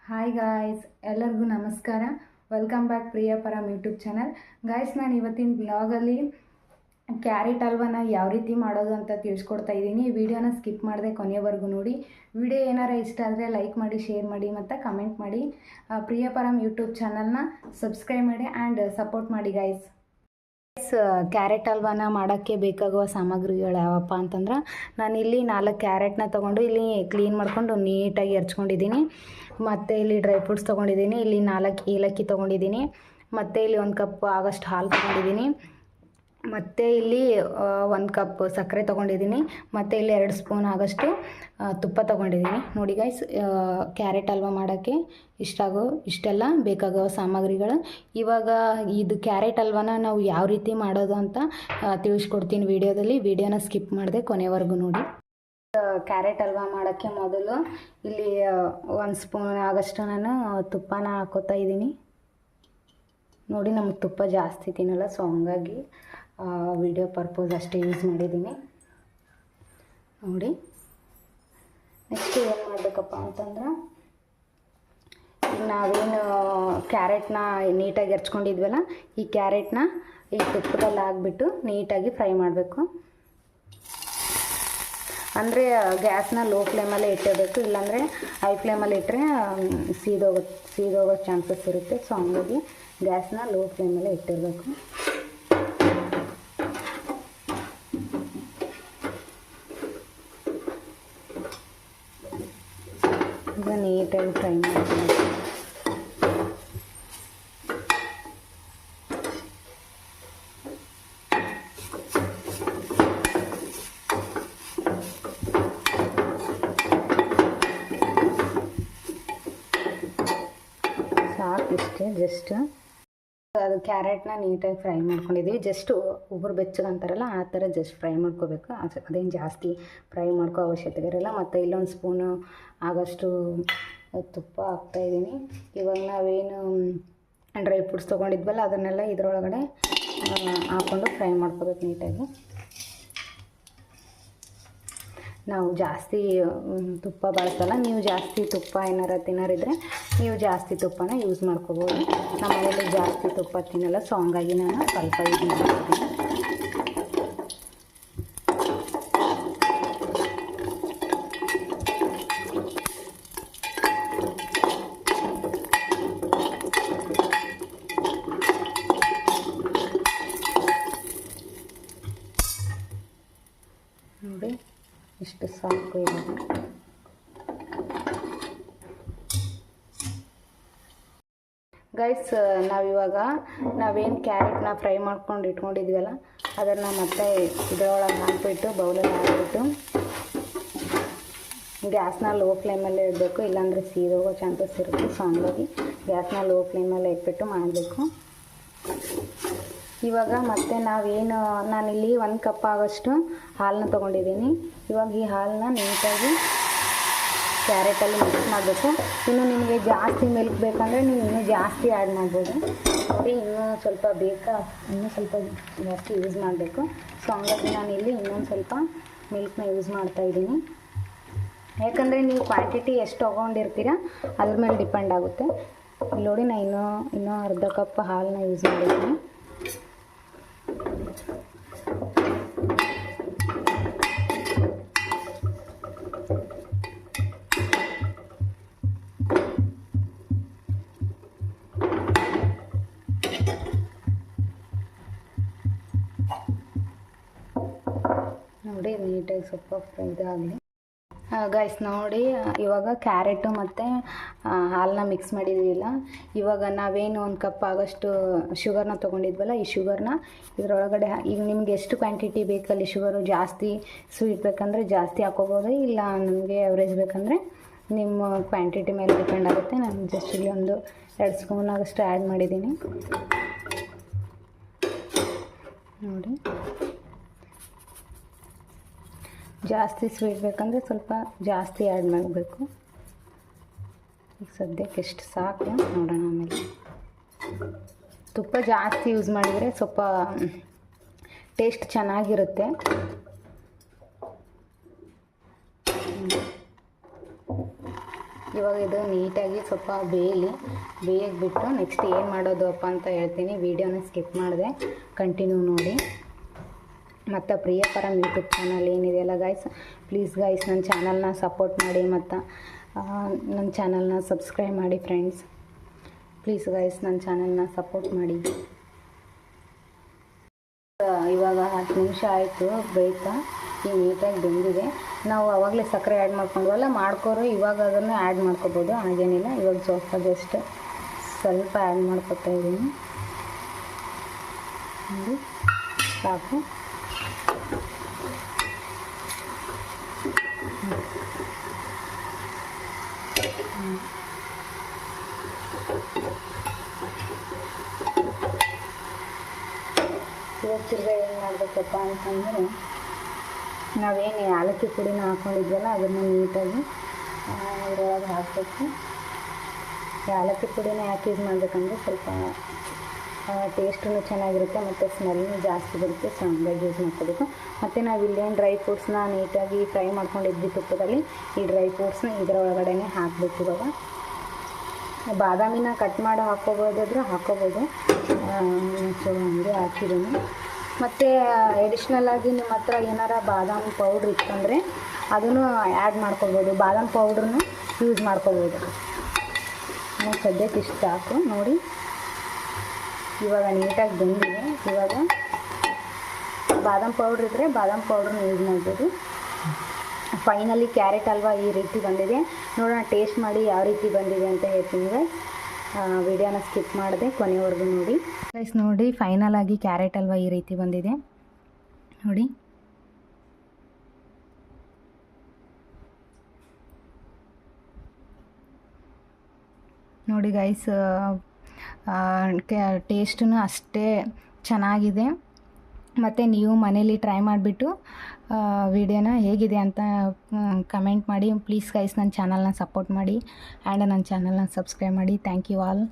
Hi guys, ಎಲ್ಲರಿಗೂ ನಮಸ್ಕಾರ. Welcome back Priya ಪರಂ YouTube channel. Guys, ನಾನು ಇವತ್ತಿನ ಬ್ಲಾಗಲ್ಲಿ ಕ್ಯಾರೆಟ್ ಹಲ್ವಾನ ಯಾವ ರೀತಿ ಮಾಡೋದು ಅಂತ ತಿಳಿಸ್ಕೊಡ್ತಾ ಇದ್ದೀನಿ. ಈ ವಿಡಿಯೋನ ಸ್ಕಿಪ್ ಮಾಡದೆ ಕೊನೆಯವರೆಗೂ ನೋಡಿ. ವಿಡಿಯೋ ಏನಾರ ಇಷ್ಟ ಆದರೆ ಲೈಕ್ ಮಾಡಿ, ಶೇರ್ ಮಾಡಿ ಮತ್ತು ಕಮೆಂಟ್ ಮಾಡಿ. ಪ್ರಿಯಾ ಪರಂ ಯೂಟ್ಯೂಬ್ ಚಾನಲ್ನ ಸಬ್ಸ್ಕ್ರೈಬ್ ಮಾಡಿ ಆ್ಯಂಡ್ ಸಪೋರ್ಟ್ ಮಾಡಿ ಗಾಯ್ಸ್. ಕ್ಯಾರೆಟ್ ಹಲ್ವಾನ ಮಾಡೋಕ್ಕೆ ಬೇಕಾಗುವ ಸಾಮಗ್ರಿಗಳು ಯಾವಪ್ಪ ಅಂತಂದ್ರೆ, ನಾನಿಲ್ಲಿ 4 ಕ್ಯಾರೆಟ್ನ ತೊಗೊಂಡು ಇಲ್ಲಿ ಕ್ಲೀನ್ ಮಾಡ್ಕೊಂಡು ನೀಟಾಗಿ ಹೆರ್ಚ್ಕೊಂಡಿದ್ದೀನಿ. ಮತ್ತು ಇಲ್ಲಿ ಡ್ರೈ ಫ್ರೂಟ್ಸ್ ತೊಗೊಂಡಿದ್ದೀನಿ. ಇಲ್ಲಿ 4 ಏಲಕ್ಕಿ ತೊಗೊಂಡಿದ್ದೀನಿ. ಮತ್ತು ಇಲ್ಲಿ 1 ಕಪ್ ಆಗೋಷ್ಟು ಹಾಲು ತೊಗೊಂಡಿದ್ದೀನಿ. ಮತ್ತು ಇಲ್ಲಿ 1 ಕಪ್ ಸಕ್ಕರೆ ತೊಗೊಂಡಿದ್ದೀನಿ. ಮತ್ತು ಇಲ್ಲಿ 2 ಸ್ಪೂನ್ ಆಗೋಷ್ಟು ತುಪ್ಪ ತೊಗೊಂಡಿದ್ದೀನಿ. ನೋಡಿ ಗೈಸ್, ಕ್ಯಾರೆಟ್ ಹಲ್ವಾ ಮಾಡೋಕ್ಕೆ ಇಷ್ಟೆಲ್ಲ ಬೇಕಾಗೋ ಸಾಮಗ್ರಿಗಳು. ಇವಾಗ ಇದು ಕ್ಯಾರೆಟ್ ಹಲ್ವಾನ ನಾವು ಯಾವ ರೀತಿ ಮಾಡೋದು ಅಂತ ತಿಳಿಸ್ಕೊಡ್ತೀನಿ ವಿಡಿಯೋದಲ್ಲಿ. ವಿಡಿಯೋನ ಸ್ಕಿಪ್ ಮಾಡದೆ ಕೊನೆವರೆಗೂ ನೋಡಿ. ಕ್ಯಾರೆಟ್ ಹಲ್ವಾ ಮಾಡೋಕ್ಕೆ ಮೊದಲು ಇಲ್ಲಿ 1 ಸ್ಪೂನ್ ಆಗೋಷ್ಟು ನಾನು ತುಪ್ಪನ ಹಾಕೋತಾ ಇದ್ದೀನಿ. ನೋಡಿ, ನಮಗೆ ತುಪ್ಪ ಜಾಸ್ತಿ ತಿನ್ನಲ್ಲ, ಸೊ ಹಂಗಾಗಿ ವಿಡಿಯೋ ಪರ್ಪೋಸ್ ಅಷ್ಟೇ ಯೂಸ್ ಮಾಡಿದ್ದೀನಿ. ನೋಡಿ, ನೆಕ್ಸ್ಟ್ ಏನು ಮಾಡಬೇಕಪ್ಪ ಅಂತಂದ್ರೆ, ಈಗ ನಾವೇನು ಕ್ಯಾರೆಟ್ನ ನೀಟಾಗಿ ಹೆರ್ಚ್ಕೊಂಡಿದ್ವಲ್ಲ, ಈ ಕ್ಯಾರೆಟ್ನ ಈ ತುಪ್ಪದಲ್ಲಿ ಹಾಕ್ಬಿಟ್ಟು ನೀಟಾಗಿ ಫ್ರೈ ಮಾಡಬೇಕು. ಅಂದರೆ ಗ್ಯಾಸ್ನ ಲೋ ಫ್ಲೇಮಲ್ಲೇ ಇಟ್ಟಿರಬೇಕು, ಇಲ್ಲಾಂದರೆ ಹೈ ಫ್ಲೇಮಲ್ಲಿ ಇಟ್ಟರೆ ಸೀದೋಗೋ ಚಾನ್ಸಸ್ ಇರುತ್ತೆ. ಸೊ ಹಂಗಾಗಿ ಗ್ಯಾಸ್ನ ಲೋ ಫ್ಲೇಮಲ್ಲೇ ಇಟ್ಟಿರಬೇಕು. ಈಗ ನೀಟಾಗಿ ಫ್ರೈ ಮಾಡ್ತೀನಿ. ಸಾಕಿಷ್ಟೇ, ಜಸ್ಟ್ ಅದು ಕ್ಯಾರೆಟ್ನ ನೀಟಾಗಿ ಫ್ರೈ ಮಾಡ್ಕೊಂಡಿದ್ದೀವಿ. ಜಸ್ಟ್ ಉಗುರು ಬೆಚ್ಚಗೆ ಅಂತಾರಲ್ಲ, ಆ ಥರ ಜಸ್ಟ್ ಫ್ರೈ ಮಾಡ್ಕೋಬೇಕು. ಅದೇನು ಜಾಸ್ತಿ ಫ್ರೈ ಮಾಡ್ಕೋ ಅವಶ್ಯಕತೆ ಇರೋಲ್ಲ. ಮತ್ತು ಇಲ್ಲೊಂದು ಸ್ಪೂನು ಆಗೋಷ್ಟು ತುಪ್ಪ ಹಾಕ್ತಾಯಿದ್ದೀನಿ. ಇವಾಗ ನಾವೇನು ಡ್ರೈ ಫ್ರೂಟ್ಸ್ ತೊಗೊಂಡಿದ್ವಲ್ಲ, ಅದನ್ನೆಲ್ಲ ಇದರೊಳಗಡೆ ಹಾಕ್ಕೊಂಡು ಫ್ರೈ ಮಾಡ್ಕೋಬೇಕು ನೀಟಾಗಿ. ನಾವು ಜಾಸ್ತಿ ತುಪ್ಪ ಬಳಸಲ್ಲ. ನೀವು ಜಾಸ್ತಿ ತುಪ್ಪ ಏನಾರ ತಿನ್ನೋರಿದ್ರೆ ನೀವು ಜಾಸ್ತಿ ತುಪ್ಪನ ಯೂಸ್ ಮಾಡ್ಕೋಬೋದು. ನಮ್ಮ ಮನೇಲಿ ಜಾಸ್ತಿ ತುಪ್ಪ ತಿನ್ನಲ್ಲ, ಸೊ ಹಂಗಾಗಿ ನಾನು ಸ್ವಲ್ಪ ಯೂಸ್ ಮಾಡ್ತೀನಿ. ನೋಡಿ, ಇಷ್ಟು ಸಾಕು. ಇವಾಗ ಗೈಸ್, ನಾವೇನು ಕ್ಯಾರೆಟ್ನ ಫ್ರೈ ಮಾಡ್ಕೊಂಡು ಇಟ್ಕೊಂಡಿದ್ವಲ್ಲ, ಅದನ್ನು ಮತ್ತೆ ಇದರೊಳಗೆ ಹಾಕ್ಬಿಟ್ಟು ಬೌಲಲ್ಲಿ ಹಾಕ್ಬಿಟ್ಟು ಗ್ಯಾಸ್ನ ಲೋ ಫ್ಲೇಮಲ್ಲೇ ಇಡಬೇಕು, ಇಲ್ಲಾಂದರೆ ಸೀದೋಗೋ ಚಾನ್ಸಸ್ ಇರುತ್ತೆ. ಸೊ ಹಂಗಾಗಿ ಗ್ಯಾಸ್ನ ಲೋ ಫ್ಲೇಮಲ್ಲೇ ಇಟ್ಬಿಟ್ಟು ಮಾಡಬೇಕು. ಇವಾಗ ಮತ್ತೆ ನಾನಿಲ್ಲಿ 1 ಕಪ್ ಆಗೋಷ್ಟು ಹಾಲನ್ನ ತೊಗೊಂಡಿದ್ದೀನಿ. ಇವಾಗ ಈ ಹಾಲನ್ನ ನೀಟಾಗಿ ಕ್ಯಾರೆಟಲ್ಲಿ ಮಿಕ್ಸ್ ಮಾಡಬೇಕು. ಇನ್ನು ನಿಮಗೆ ಜಾಸ್ತಿ ಮಿಲ್ಕ್ ಬೇಕಂದರೆ ನೀವು ಇನ್ನೂ ಜಾಸ್ತಿ ಆ್ಯಡ್ ಮಾಡ್ಬೋದು. ನೋಡಿ, ಇನ್ನೂ ಸ್ವಲ್ಪ ಜಾಸ್ತಿ ಯೂಸ್ ಮಾಡಬೇಕು. ಸೊ ಹಂಗಾಗಿ ನಾನಿಲ್ಲಿ ಇನ್ನೊಂದು ಸ್ವಲ್ಪ ಮಿಲ್ಕ್ನ ಯೂಸ್ ಮಾಡ್ತಾಯಿದ್ದೀನಿ. ಯಾಕಂದರೆ ನೀವು ಕ್ವಾಂಟಿಟಿ ಎಷ್ಟು ತೊಗೊಂಡಿರ್ತೀರ ಅದ್ರ ಮೇಲೆ ಡಿಪೆಂಡ್ ಆಗುತ್ತೆ. ನೋಡಿ, ನಾನು ಇನ್ನೂ ಅರ್ಧ ಕಪ್ ಹಾಲನ್ನ ಯೂಸ್ ಮಾಡಿದ್ದೀನಿ. ನೋಡಿ, ನೀಟಾಗಿ ಸ್ವಲ್ಪ ಇದಾಗಲಿ. ಗೈಸ್ ನೋಡಿ, ಇವಾಗ ಕ್ಯಾರೆಟು ಮತ್ತು ಹಾಲನ್ನ ಮಿಕ್ಸ್ ಮಾಡಿದ್ದೀವಿಲ್ಲ, ಇವಾಗ ನಾವೇನು 1 ಕಪ್ ಆಗೋಷ್ಟು ಶುಗರ್ನ ತೊಗೊಂಡಿದ್ವಲ್ಲ, ಈ ಶುಗರ್ನ ಇದರೊಳಗಡೆ ಈಗ ನಿಮ್ಗೆ ಎಷ್ಟು ಕ್ವಾಂಟಿಟಿ ಬೇಕಲ್ಲಿ ಶುಗರು, ಜಾಸ್ತಿ ಸ್ವೀಟ್ ಬೇಕಂದರೆ ಜಾಸ್ತಿ ಹಾಕೋಬೋದು, ಇಲ್ಲ ನಮಗೆ ಎವ್ರೇಜ್ ಬೇಕಂದರೆ ನಿಮ್ಮ ಕ್ವಾಂಟಿಟಿ ಮೇಲೆ ಡಿಪೆಂಡ್ ಆಗುತ್ತೆ. ನಾನು ಜಸ್ಟ್ ಇಲ್ಲಿ 2 ಸ್ಪೂನ್ ಆಗೋಷ್ಟು ಆ್ಯಡ್ ಮಾಡಿದ್ದೀನಿ. ನೋಡಿ, ಜಾಸ್ತಿ ಸ್ವೀಟ್ ಬೇಕಂದರೆ ಸ್ವಲ್ಪ ಜಾಸ್ತಿ ಆ್ಯಡ್ ಮಾಡಬೇಕು. ಈಗ ಸದ್ಯಕ್ಕೆ ಎಷ್ಟು ಸಾಕು, ನೋಡೋಣ ಆಮೇಲೆ. ತುಪ್ಪ ಜಾಸ್ತಿ ಯೂಸ್ ಮಾಡಿದರೆ ಸ್ವಲ್ಪ ಟೇಸ್ಟ್ ಚೆನ್ನಾಗಿರುತ್ತೆ. ಇವಾಗ ಇದು ನೀಟಾಗಿ ಸ್ವಲ್ಪ ಬೇಯಕ್ಕೆ ಬಿಟ್ಟು ನೆಕ್ಸ್ಟ್ ಏನು ಮಾಡೋದು ಅಪ್ಪ ಅಂತ ಹೇಳ್ತೀನಿ. ವೀಡಿಯೋನ ಸ್ಕಿಪ್ ಮಾಡಿದೆ, ಕಂಟಿನ್ಯೂ ನೋಡಿ. ಮತ್ತು ಪ್ರಿಯಪರಂ ಯೂಟ್ಯೂಬ್ ಚಾನಲ್ ಏನಿದೆಯಲ್ಲ ಗೈಸ್, ಪ್ಲೀಸ್ ಗೈಸ್ ನನ್ನ ಚಾನಲ್ನ ಸಪೋರ್ಟ್ ಮಾಡಿ ಮತ್ತು ನನ್ನ ಚಾನಲ್ನ ಸಬ್ಸ್ಕ್ರೈಬ್ ಮಾಡಿ ಫ್ರೆಂಡ್ಸ್. ಪ್ಲೀಸ್ ಗೈಸ್ ನನ್ನ ಚಾನಲ್ನ ಸಪೋರ್ಟ್ ಮಾಡಿ. ಇವಾಗ 10 ನಿಮಿಷ ಆಯಿತು ಬೇಯ್ತಾ, ಈಗ ನೀಟಾಗಿ ಬೆಂದಿದೆ. ನಾವು ಆವಾಗಲೇ ಸಕ್ಕರೆ ಆ್ಯಡ್ ಮಾಡ್ಕೊಂಡ್ವಲ್ಲ, ಮಾಡ್ಕೋರು ಇವಾಗ ಅದನ್ನು ಆ್ಯಡ್ ಮಾಡ್ಕೋಬೋದು, ಹಾಗೇನಿಲ್ಲ. ಇವಾಗ ಸ್ವಲ್ಪ ಆ್ಯಡ್ ಮಾಡ್ಕೊತಾ ಇದ್ದೀನಿ ನೋಡಿ, ಸಾಕು. ಇವಾಗ ತಿರ್ಗಿ ಏನು ಮಾಡಬೇಕಪ್ಪ ಅಂತಂದರೆ, ನಾವೇನು ಏಲಕ್ಕಿ ಪುಡಿನ ಹಾಕ್ಕೊಂಡಿದ್ವಲ್ಲ ಅದನ್ನು ನೀಟಾಗಿ ಇದರೊಳಗೆ ಹಾಕಬೇಕು. ಏಲಕ್ಕಿ ಪುಡಿನ ಯಾಕೆ ಯೂಸ್ ಮಾಡಬೇಕಂದ್ರೆ ಸ್ವಲ್ಪ ಟೇಸ್ಟೂ ಚೆನ್ನಾಗಿರುತ್ತೆ ಮತ್ತು ಸ್ಮೆಲ್ನೂ ಜಾಸ್ತಿ ಬರುತ್ತೆ, ಸೊ ಹಂಗಾಗಿ ಯೂಸ್ ಮಾಡ್ಕೋಬೇಕು. ಮತ್ತು ನಾವು ಇಲ್ಲೇನು ಡ್ರೈ ಫ್ರೂಟ್ಸ್ನ ನೀಟಾಗಿ ಫ್ರೈ ಮಾಡ್ಕೊಂಡಿದ್ವಿ ತುಪ್ಪದಲ್ಲಿ, ಈ ಡ್ರೈ ಫ್ರೂಟ್ಸ್ನ ಇದರ ಒಳಗಡೆ ಹಾಕಬೇಕು. ಇವಾಗ ಬಾದಾಮಿನ ಕಟ್ ಮಾಡಿ ಹಾಕ್ಕೋಬೋದಾದ್ರೆ ಹಾಕ್ಕೋಬೋದು, ಸೊ ಹಂಗೆ ಹಾಕಿದ್ದೀನಿ. ಮತ್ತು ಎಡಿಷ್ನಲ್ಲಾಗಿ ನಿಮ್ಮ ಹತ್ರ ಏನಾರ ಬಾದಾಮಿ ಪೌಡ್ರ್ ಇತ್ತಂದರೆ ಅದನ್ನು ಆ್ಯಡ್ ಮಾಡ್ಕೋಬೋದು, ಬಾದಾಮಿ ಪೌಡ್ರನ್ನ ಯೂಸ್ ಮಾಡ್ಕೋಬೋದು. ಸದ್ಯಕ್ಕೆ ಇಷ್ಟು ಸಾಕು ನೋಡಿ. ಇವಾಗ ನೀಟಾಗಿ ಬಂದಿದೆ. ಇವಾಗ ಬಾದಾಮಿ ಪೌಡ್ರ್ ಇದ್ದರೆ ಬಾದಾಮಿ ಪೌಡ್ರನ್ನ ಯೂಸ್ ಮಾಡ್ಬೋದು. ಫೈನಲಿ ಕ್ಯಾರೆಟ್ ಹಲ್ವಾ ಈ ರೀತಿ ಬಂದಿದೆ. ನೋಡೋಣ ಟೇಸ್ಟ್ ಮಾಡಿ ಯಾವ ರೀತಿ ಬಂದಿದೆ ಅಂತ ಹೇಳ್ತೀನಿ ಗೈಸ್. ವಿಡಿಯೋನ ಸ್ಕಿಪ್ ಮಾಡಿದೆ, ಕೊನೆವರೆಗೂ ನೋಡಿ ಗೈಸ್. ನೋಡಿ ಫೈನಲ್ ಆಗಿ ಕ್ಯಾರೆಟ್ ಹಲ್ವಾ ಈ ರೀತಿ ಬಂದಿದೆ ನೋಡಿ. ನೋಡಿ ಗೈಸ್, ಟೇಸ್ಟೂ ಅಷ್ಟೇ ಚೆನ್ನಾಗಿದೆ. ಮತ್ತು ನೀವು ಮನೇಲಿ ಟ್ರೈ ಮಾಡಿಬಿಟ್ಟು ವಿಡಿಯೋನ ಹೇಗಿದೆ ಅಂತ ಕಮೆಂಟ್ ಮಾಡಿ. ಪ್ಲೀಸ್ ಗೈಸ್ ನನ್ನ ಚಾನಲ್ನ ಸಪೋರ್ಟ್ ಮಾಡಿ ಆ್ಯಂಡ್ ನನ್ನ ಚಾನಲ್ನ ಸಬ್ಸ್ಕ್ರೈಬ್ ಮಾಡಿ. Thank you all.